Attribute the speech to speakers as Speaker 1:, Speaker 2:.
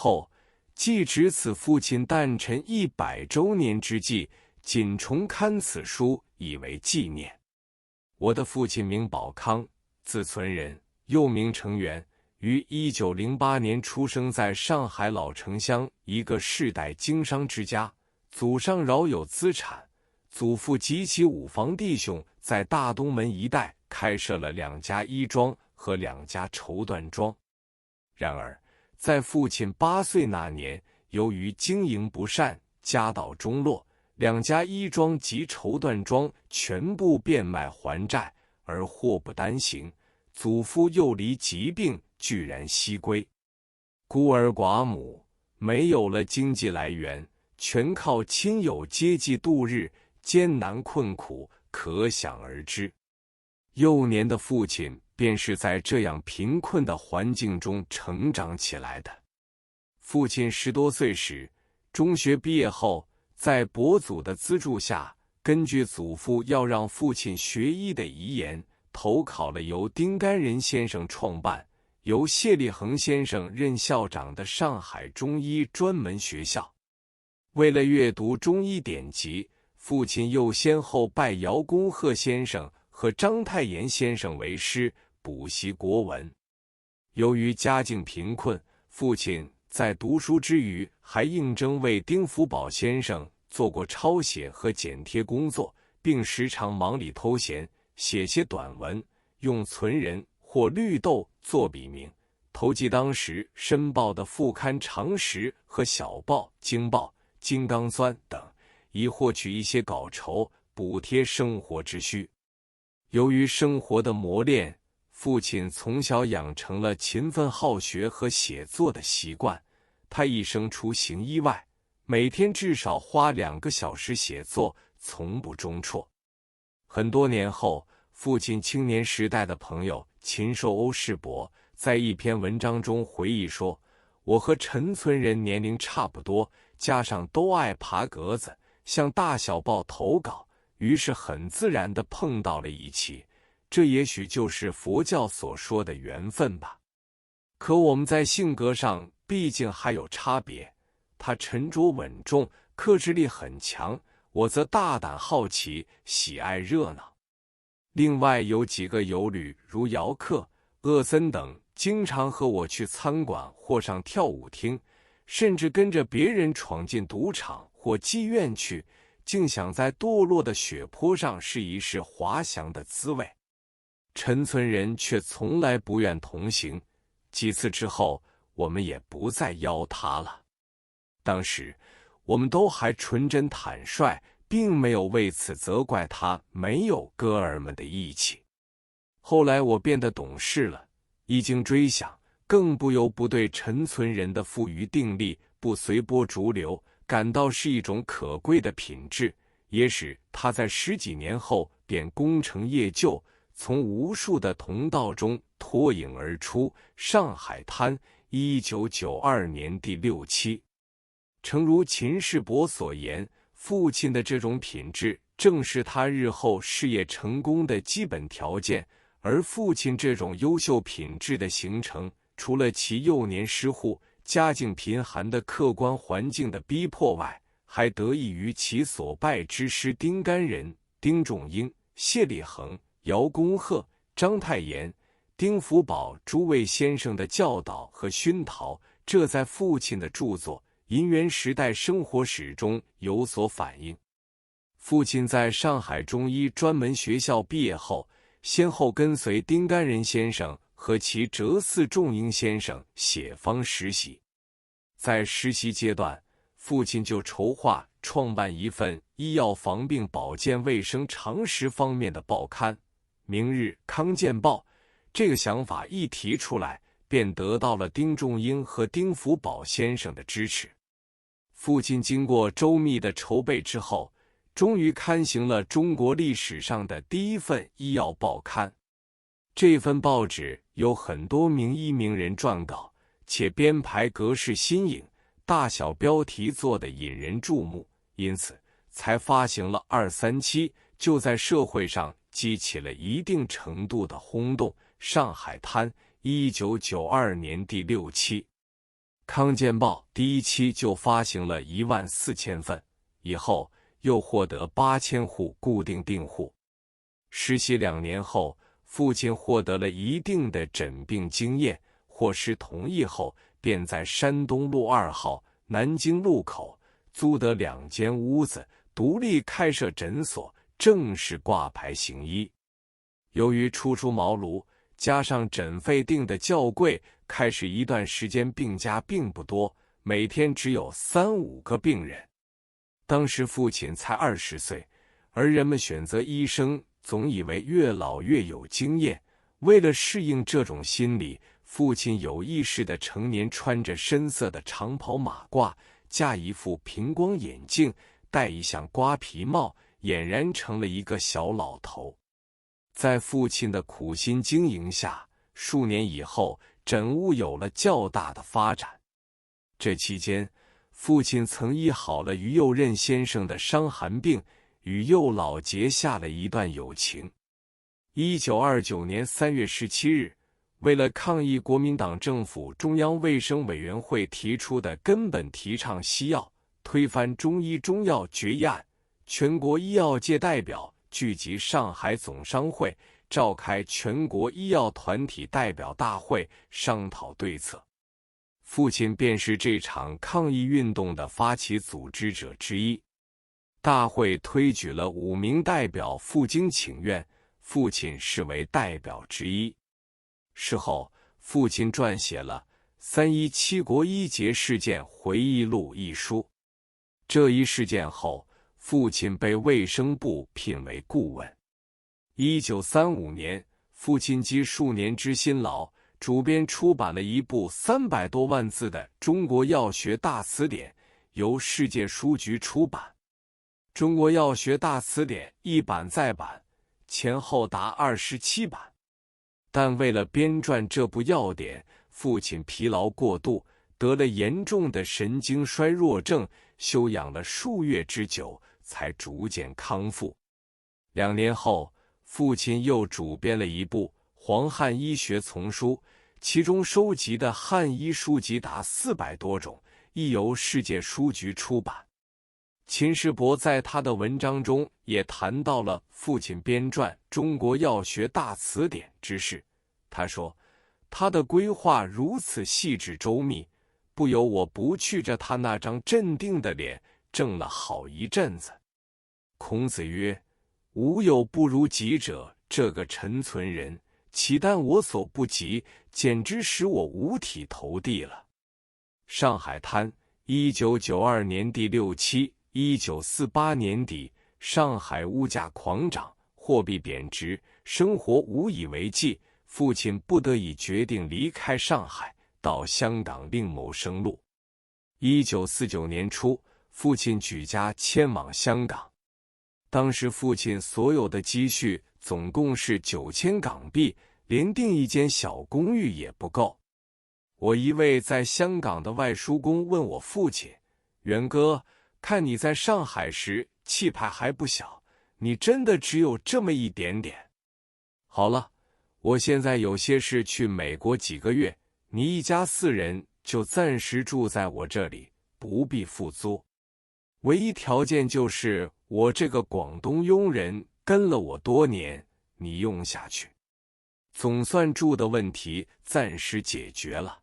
Speaker 1: 后，既值此父亲诞辰100周年之际，谨重刊此书，以为纪念。我的父亲名保康，字存仁，又名成元，于1908年出生在上海老城乡一个世代经商之家，祖上饶有资产，祖父及其5房弟兄在大东门一带开设了2家衣庄和2家绸缎庄。然而，在父亲8岁那年，由于经营不善，家道中落，2家衣庄及绸缎庄全部变卖还债，而祸不单行，祖父又离疾病，居然西归。孤儿寡母，没有了经济来源，全靠亲友接济度日，艰难困苦，可想而知。幼年的父亲便是在这样贫困的环境中成长起来的。父亲10多岁时，中学毕业后，在伯祖的资助下，根据祖父要让父亲学医的遗言，投考了由丁甘仁先生创办、由谢立恒先生任校长的上海中医专门学校。为了阅读中医典籍，父亲又先后拜姚公鹤先生和章太炎先生为师，补习国文。由于家境贫困，父亲在读书之余，还应征为丁福宝先生做过抄写和剪贴工作，并时常忙里偷闲，写些短文，用存仁或绿豆做笔名，投寄当时《申报》的副刊《常识》和小报《京报》《金刚钻》等，以获取一些稿酬，补贴生活之需。由于生活的磨练，父亲从小养成了勤奋好学和写作的习惯。他一生除行医外，每天至少花2个小时写作，从不中辍。很多年后，父亲青年时代的朋友禽兽欧世伯在一篇文章中回忆说：“我和陈存仁年龄差不多，加上都爱爬格子，向大小报投稿，于是很自然地碰到了一起。这也许就是佛教所说的缘分吧。可我们在性格上毕竟还有差别，他沉着稳重，克制力很强，我则大胆好奇，喜爱热闹。另外有几个游旅，如姚克、鄂森等，经常和我去餐馆或上跳舞厅，甚至跟着别人闯进赌场或妓院去，竟想在堕落的血泊上试一试滑翔的滋味。陈存仁却从来不愿同行，几次之后，我们也不再邀他了。当时我们都还纯真坦率，并没有为此责怪他没有哥儿们的义气。后来我变得懂事了，一经追想，更不由不对陈存仁的富于定力、不随波逐流感到是一种可贵的品质，也使他在10几年后便功成业就，从无数的同道中脱颖而出。上海滩1992年第6期。诚如秦世伯所言，父亲的这种品质正是他日后事业成功的基本条件，而父亲这种优秀品质的形成，除了其幼年失户、家境贫寒的客观环境的逼迫外，还得益于其所拜之师丁甘仁、丁仲英、谢立恒、姚公鹤、章太炎、丁福宝诸位先生的教导和熏陶，这在父亲的著作《银元时代生活史》中有所反映。父亲在上海中医专门学校毕业后，先后跟随丁甘仁先生和其哲嗣仲英先生写方实习。在实习阶段，父亲就筹划创办一份医药防病保健卫生常识方面的报刊，明日康健报。这个想法一提出来，便得到了丁仲英和丁福宝先生的支持。父亲经过周密的筹备之后，终于刊行了中国历史上的第一份医药报刊。这份报纸有很多名医名人撰稿，且编排格式新颖，大小标题做得引人注目，因此才发行了2、3期，就在社会上激起了一定程度的轰动。上海滩1992年第6期。康健报第一期就发行了14000份，以后又获得8000户固定订户。实习2年后，父亲获得了一定的诊病经验，获师同意后，便在山东路2号、南京路口租得2间屋子，独立开设诊所，正式挂牌行医。由于初出茅庐，加上诊费定的较贵，开始一段时间病假并不多，每天只有3-5个病人。当时父亲才20岁，而人们选择医生总以为越老越有经验。为了适应这种心理，父亲有意识地成年穿着深色的长袍马褂，架一副平光眼镜，戴一项瓜皮帽，俨然成了一个小老头。在父亲的苦心经营下，数年以后，诊屋有了较大的发展。这期间，父亲曾医好了于右任先生的伤寒病，与右老结下了一段友情。1929年3月17日，为了抗议国民党政府中央卫生委员会提出的根本提倡西药、推翻中医中药决议案，全国医药界代表聚集上海总商会，召开全国医药团体代表大会，商讨对策。父亲便是这场抗议运动的发起组织者之一。大会推举了5名代表赴京请愿，父亲是为代表之一。事后，父亲撰写了《3·17国医节事件回忆录》一书。这一事件后，父亲被卫生部聘为顾问。1935年，父亲积数年之辛劳，主编出版了一部300多万字的《中国药学大辞典》，由世界书局出版。《中国药学大辞典》一版再版，前后达27版。但为了编撰这部药典，父亲疲劳过度，得了严重的神经衰弱症，休养了数月之久，才逐渐康复。2年后，父亲又主编了一部《黄汉医学丛书》，其中收集的汉医书籍达400多种，亦由世界书局出版。秦世伯在他的文章中也谈到了父亲编撰《中国药学大辞典》之事。他说，他的规划如此细致周密，不由我不去着他那张镇定的脸，怔了好一阵子。孔子曰：吾有不如己者，这个陈存人，岂但我所不及，简直使我五体投地了。上海滩1992年第6期，1948年底，上海物价狂涨，货币贬值，生活无以为继，父亲不得已决定离开上海，到香港另谋生路。1949年初，父亲举家迁往香港。当时父亲所有的积蓄总共是9000港币，连订一间小公寓也不够。我一位在香港的外叔公问我父亲：元哥，看你在上海时气派还不小，你真的只有这么一点点？好了，我现在有些事去美国几个月，你一家4人就暂时住在我这里，不必付租。唯一条件就是我这个广东佣人跟了我多年，你用下去。总算住的问题暂时解决了。